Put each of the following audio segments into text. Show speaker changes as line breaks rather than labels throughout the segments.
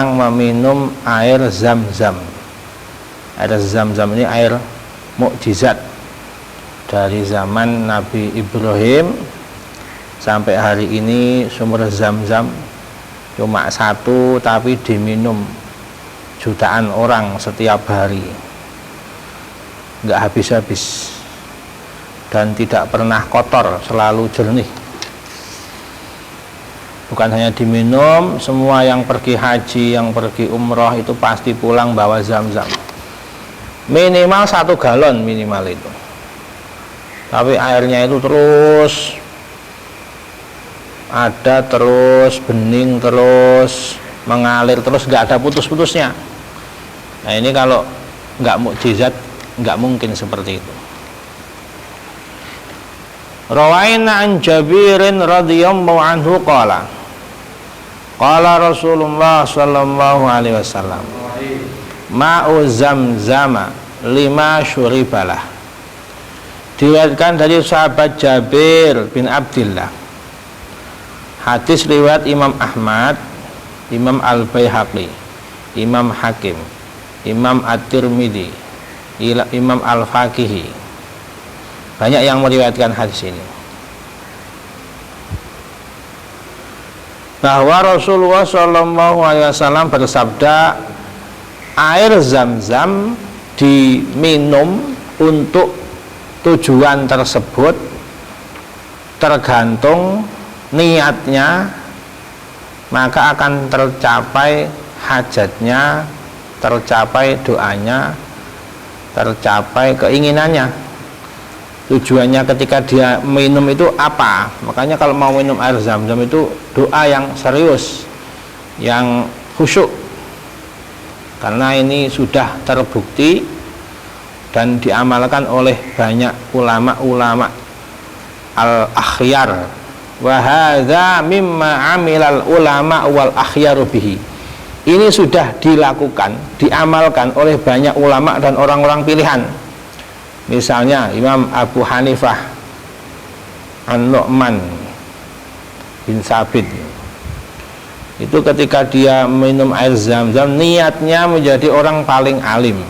meminum air zam-zam. Air zam-zam ini air mukjizat dari zaman Nabi Ibrahim sampai hari ini. Sumur zam-zam cuma satu tapi diminum jutaan orang setiap hari, nggak habis-habis, dan tidak pernah kotor, selalu jernih. Bukan hanya diminum, semua yang pergi haji, yang pergi umroh itu pasti pulang bawa zam-zam. Minimal 1 galon minimal itu. Tapi airnya itu terus ada, terus bening, terus mengalir, terus nggak ada putus-putusnya. Nah ini kalau nggak mukjizat nggak mungkin seperti itu. Rawaina an Jabirin radhiyallahu anhu qala Rasulullah sallallahu alaihi wasallam ma'u zamzama lima syuribalah. Diriwayatkan dari sahabat Jabir bin Abdillah. Hadis riwayat Imam Ahmad, Imam Al-Baihaqi, Imam Hakim, Imam At-Tirmidzi, Imam Al-Faqihi. Banyak yang meriwayatkan hadis ini. Bahwa Rasulullah SAW bersabda, air zam-zam diminum untuk tujuan tersebut tergantung niatnya, maka akan tercapai hajatnya, tercapai doanya, tercapai keinginannya. Tujuannya ketika dia minum itu apa? Makanya kalau mau minum air zam-zam itu doa yang serius, yang khusyuk, karena ini sudah terbukti dan diamalkan oleh banyak ulama-ulama al-akhyar. Wa hadza mimma amilal ulama wal akhyaru bihi. Ini sudah dilakukan, diamalkan oleh banyak ulama dan orang-orang pilihan. Misalnya Imam Abu Hanifah, An-Nu'man bin Sabit, itu ketika dia minum air zam-zam niatnya menjadi orang paling alim,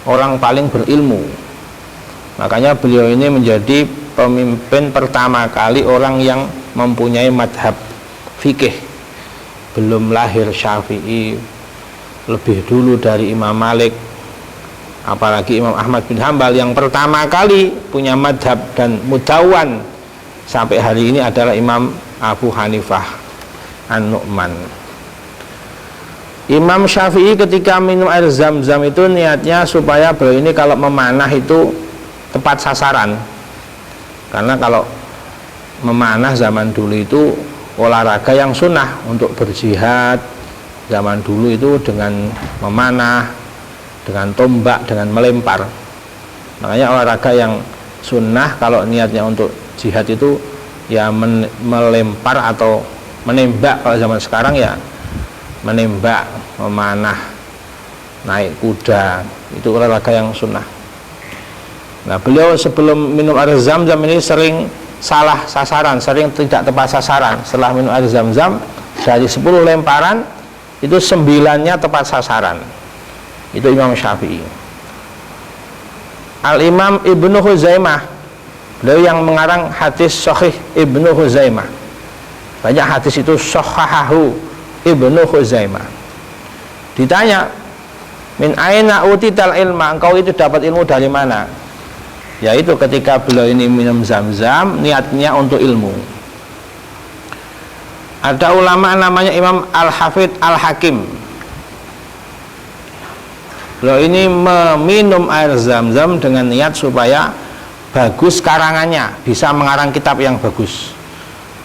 orang paling berilmu. Makanya beliau ini menjadi pemimpin pertama kali orang yang mempunyai madhab fikih. Belum lahir Syafi'i, lebih dulu dari Imam Malik, apalagi Imam Ahmad bin Hambal yang pertama kali punya madhab dan mudawwan sampai hari ini adalah Imam Abu Hanifah An-Nu'man. Imam Syafi'i ketika minum air zam-zam itu niatnya supaya beliau ini kalau memanah itu tepat sasaran. Karena kalau memanah zaman dulu itu olahraga yang sunnah untuk berjihad. Zaman dulu itu dengan memanah, dengan tombak, dengan melempar. Makanya olahraga yang sunnah kalau niatnya untuk jihad itu ya melempar atau menembak. Kalau zaman sekarang ya menembak, memanah, naik kuda, itu olahraga yang sunnah. Nah beliau sebelum minum air zam-zam ini sering salah sasaran, sering tidak tepat sasaran. Setelah minum air zam-zam, dari 10 lemparan itu 9-nya tepat sasaran. Itu Imam Syafi'i. Al-Imam Ibnu Huzaimah, beliau yang mengarang hadis Sahih Ibnu Huzaimah. Banyak hadis itu Sahahahu Ibnu Huzaimah. Ditanya, min aina utital ilma, engkau itu dapat ilmu dari mana? Yaitu ketika beliau ini minum zam-zam niatnya untuk ilmu. Ada ulama namanya Imam Al-Hafidh Al-Hakim. Beliau ini meminum air zam-zam dengan niat supaya bagus karangannya, bisa mengarang kitab yang bagus.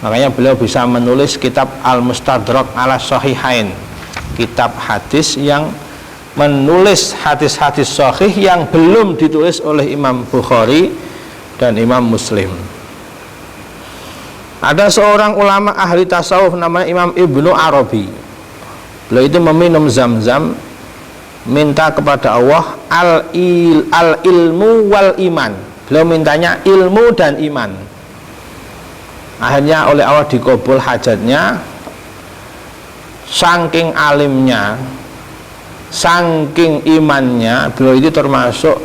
Makanya beliau bisa menulis kitab Al-Mustadrak ala Sahihain, kitab hadis yang menulis hadis-hadis sahih yang belum ditulis oleh Imam Bukhari dan Imam Muslim. Ada seorang ulama ahli tasawuf namanya Imam Ibnu Arabi. Beliau itu meminum zam-zam, minta kepada Allah al-ilmu wal iman. Beliau mintanya ilmu dan iman. Akhirnya oleh Allah dikabul hajatnya. saking alimnya, saking imannya, beliau itu termasuk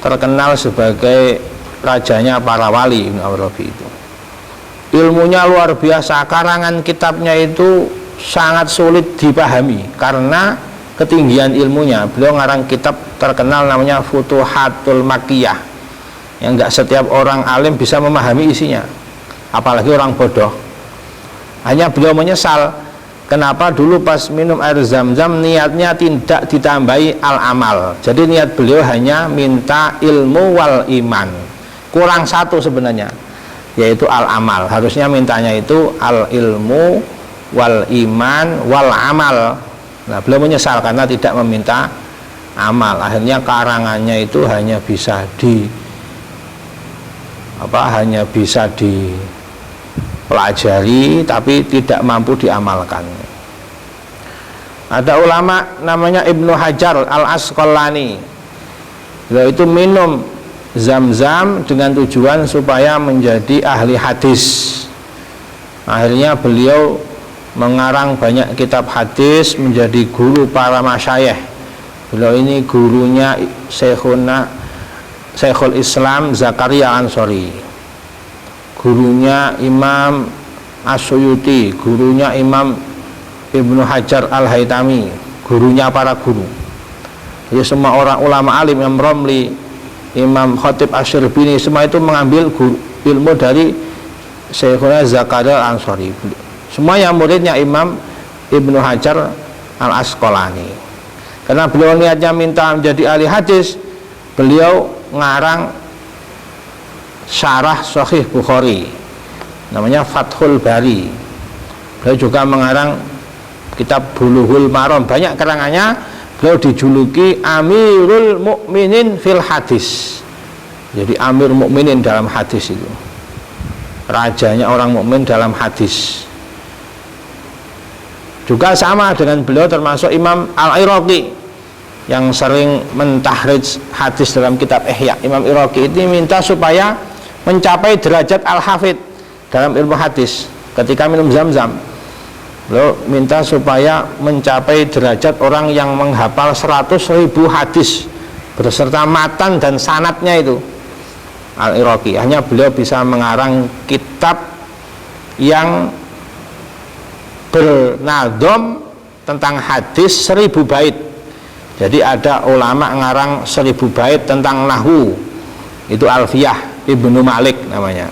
terkenal sebagai rajanya para wali. Ibnu Arabi itu ilmunya luar biasa, karangan kitabnya itu sangat sulit dipahami karena ketinggian ilmunya. Beliau ngarang kitab terkenal namanya Futuhatul Makkiyah, yang nggak setiap orang alim bisa memahami isinya, apalagi orang bodoh. Hanya beliau menyesal kenapa dulu pas minum air zam-zam niatnya tidak ditambahi al-amal. Jadi niat beliau hanya minta ilmu wal iman, kurang satu sebenarnya, yaitu al-amal. Harusnya mintanya itu al-ilmu wal iman wal amal. Nah, beliau menyesal karena tidak meminta amal. Akhirnya karangannya itu hanya bisa dipelajari tapi tidak mampu diamalkan. Ada ulama namanya Ibnu Hajar Al-Asqalani, beliau itu minum zam-zam dengan tujuan supaya menjadi ahli hadis. Akhirnya beliau mengarang banyak kitab hadis, menjadi guru para masyayikh. Beliau ini gurunya Syekhul Islam Zakaria Ansori, gurunya Imam As-Suyuti, gurunya Imam Ibnu Hajar Al-Haytami, gurunya para guru. Jadi semua orang ulama alim, Imam Romli, Imam Khatib Asy-Syirbini, semua itu mengambil ilmu dari Syekhuna Zakaria Ansori. Semuanya muridnya Imam Ibnu Hajar Al-Asqalani. Karena beliau niatnya minta menjadi ahli hadis, beliau ngarang syarah Sahih Bukhari namanya Fathul Bari. Beliau juga mengarang kitab Bulughul Maram, banyak karangannya. Beliau dijuluki Amirul Mukminin fil Hadis. Jadi Amir Mukminin dalam hadis itu, rajanya orang mukmin dalam hadis. Juga sama dengan beliau termasuk Imam Al-Iraqi yang sering mentahrij hadis dalam kitab Ihya. Imam Iraqi ini minta supaya mencapai derajat Al-Hafidh dalam ilmu hadis ketika minum zam-zam. Beliau minta supaya mencapai derajat orang yang menghafal 100.000 hadis beserta matan dan sanadnya itu. Al-Iraqi, hanya beliau bisa mengarang kitab yang bernadom tentang hadis 1000 bait. Jadi ada ulama ngarang 1000 bait tentang nahwu, itu Alfiyah Ibnu Malik namanya.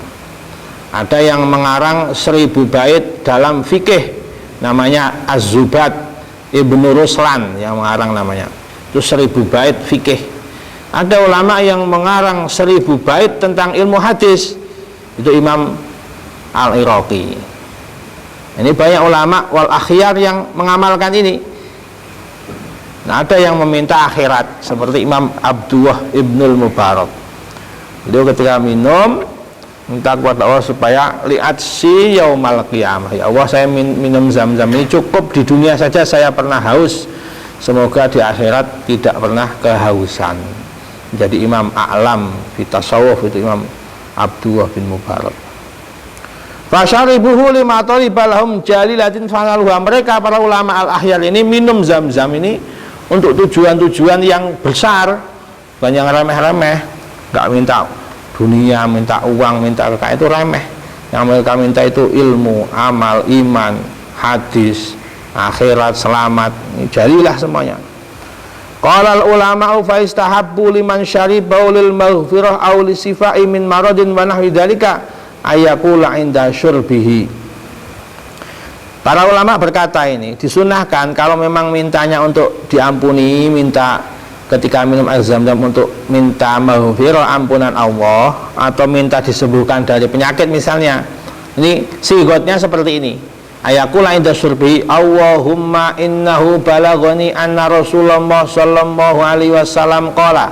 Ada yang mengarang 1000 bait dalam fikih, namanya Az-Zubat Ibnu Ruslan yang mengarang namanya, itu 1000 bait fikih. Ada ulama yang mengarang 1000 bait tentang ilmu hadis, itu Imam Al-Iraqi. Ini banyak ulama wal akhyar yang mengamalkan ini. Nah, ada yang meminta akhirat seperti Imam Abdullah Ibnul Mubarak. Beliau ketika minum minta kepada Allah supaya lihat si yaumal qiyamah. Ya Allah, saya minum zam-zam ini cukup di dunia saja saya pernah haus, semoga di akhirat tidak pernah kehausan. Jadi Imam A'lam fi tasawuf itu Imam Abdullah bin Mubarak. Fasyaribuhu lima talibalahum jalilatin fanaluha. Mereka para ulama al-ahyar ini minum zam-zam ini untuk tujuan-tujuan yang besar, bukan yang remeh-remeh. Gak minta dunia, minta uang, minta kekayaan, itu remeh. Yang mereka minta itu ilmu, amal, iman, hadis, akhirat, selamat. Ini jalilah semuanya. Qala al-ulama'u fa istahabbu liman syaribahu lil maghfirah aw li sifai min maradin wa nahwi dzalika ayakula inda syurbihi. Para ulama berkata ini disunahkan kalau memang mintanya untuk diampuni, minta ketika minum air zam-zam untuk minta maghfirah, ampunan Allah, atau minta disembuhkan dari penyakit misalnya. Ini sigotnya seperti ini. Ayakula inda syurbihi, Allahumma innahu balaghani anna Rasulullah sallallahu alaihi wasallam qala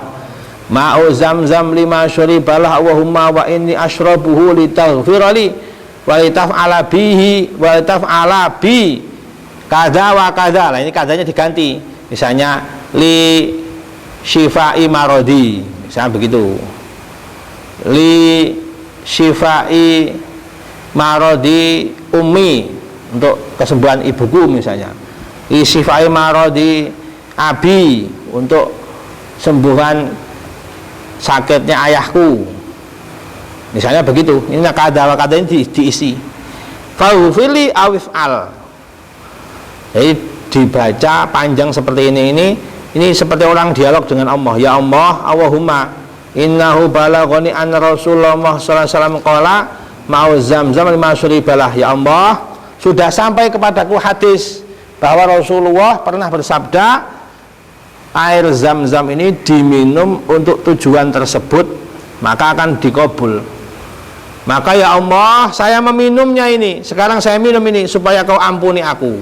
ma'u zam-zam lima syuribalah Allahumma wa inni ashrabuhu litaghfirali wa litaf'ala bihi wa litaf'ala bi kada wa kada. Nah, ini kadanya diganti, misalnya li syifai marodi, misalnya begitu, li syifai marodi ummi, untuk kesembuhan ibuku misalnya, isifai marodi abi, untuk sembuhan sakitnya ayahku, misalnya begitu. Ini kata ini diisi faghfirli awif al. Jadi dibaca panjang seperti ini seperti orang dialog dengan Allah. Ya Allah, Allahumma innahu balaghani an Rasulullah sallallahu alaihi wasallam qala mau zamzam lima syuribalah. Ya Allah, sudah sampai kepadaku hadis bahwa Rasulullah pernah bersabda, air zam-zam ini diminum untuk tujuan tersebut maka akan dikabul. Maka ya Allah, saya meminumnya ini, sekarang saya minum ini supaya kau ampuni aku,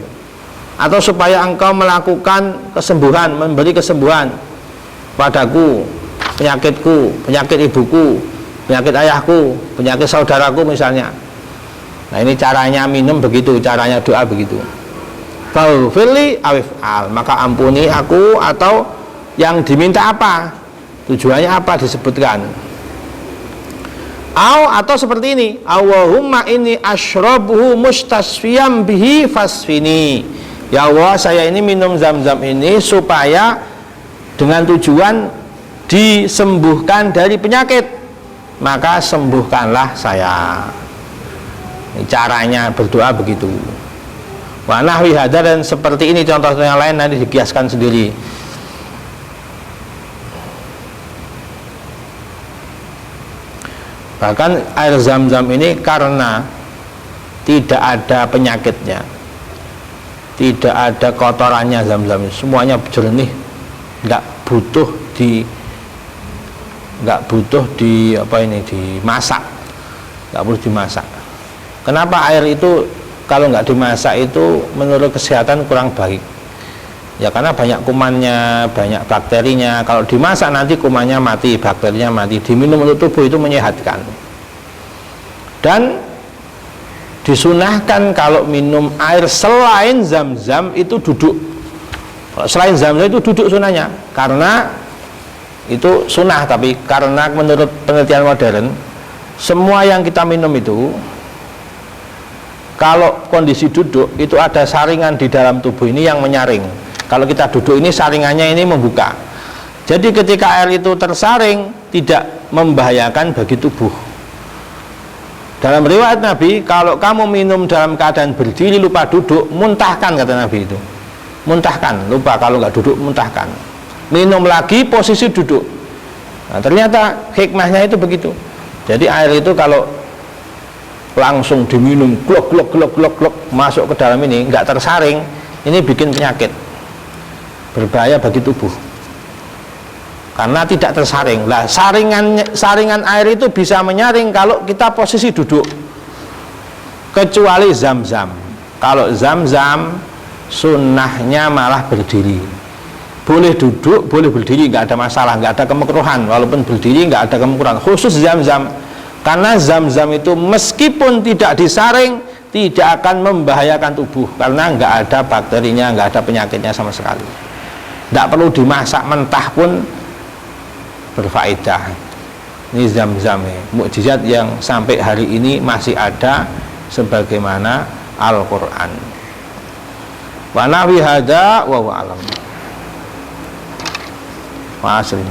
atau supaya engkau melakukan kesembuhan, memberi kesembuhan padaku, penyakitku, penyakit ibuku, penyakit ayahku, penyakit saudaraku misalnya. Nah ini caranya minum begitu, caranya doa begitu. Faghfirli awif al, maka ampuni aku, atau yang diminta apa, tujuannya apa disebutkan. Atau seperti ini, Allahumma inni asyrabuhu mustasfiyam bihi fasfini. Ya Allah, saya ini minum zam-zam ini supaya dengan tujuan disembuhkan dari penyakit, maka sembuhkanlah saya. Ini caranya berdoa begitu. Wa nahwi hadza, dan seperti ini contoh yang lain nanti dikiaskan sendiri. Bahkan air zam-zam ini karena tidak ada penyakitnya, tidak ada kotorannya, zam-zam semuanya jernih, nggak butuh dimasak, nggak perlu dimasak. Kenapa air itu kalau nggak dimasak itu menurut kesehatan kurang baik? Ya karena banyak kumannya, banyak bakterinya. Kalau dimasak nanti kumannya mati, bakterinya mati. Diminum untuk tubuh itu menyehatkan. Dan disunahkan kalau minum air selain zam-zam itu duduk. Kalau selain zam-zam itu duduk sunahnya, karena itu sunah. Tapi karena menurut penelitian modern, semua yang kita minum itu kalau kondisi duduk itu ada saringan di dalam tubuh ini yang menyaring. Kalau kita duduk ini saringannya ini membuka. Jadi ketika air itu tersaring tidak membahayakan bagi tubuh. Dalam riwayat Nabi, kalau kamu minum dalam keadaan berdiri lupa duduk, muntahkan, kata Nabi itu. Muntahkan, lupa kalau nggak duduk, muntahkan. Minum lagi posisi duduk. Nah, ternyata hikmahnya itu begitu. Jadi air itu kalau langsung diminum glok masuk ke dalam ini, nggak tersaring, ini bikin penyakit, berbahaya bagi tubuh karena tidak tersaring. Lah saringan air itu bisa menyaring kalau kita posisi duduk, kecuali zam-zam. Kalau zam-zam sunnahnya malah berdiri. Boleh duduk, boleh berdiri, nggak ada masalah, nggak ada kemekruhan. Walaupun berdiri nggak ada kemekruhan, khusus zam-zam. Karena zam-zam itu meskipun tidak disaring tidak akan membahayakan tubuh, karena nggak ada bakterinya, nggak ada penyakitnya sama sekali. Nggak perlu dimasak, mentah pun berfaedah. Ini zam-zam, mukjizat yang sampai hari ini masih ada sebagaimana Al-Quran. Wa nawi hadza wa alam. Wa asri.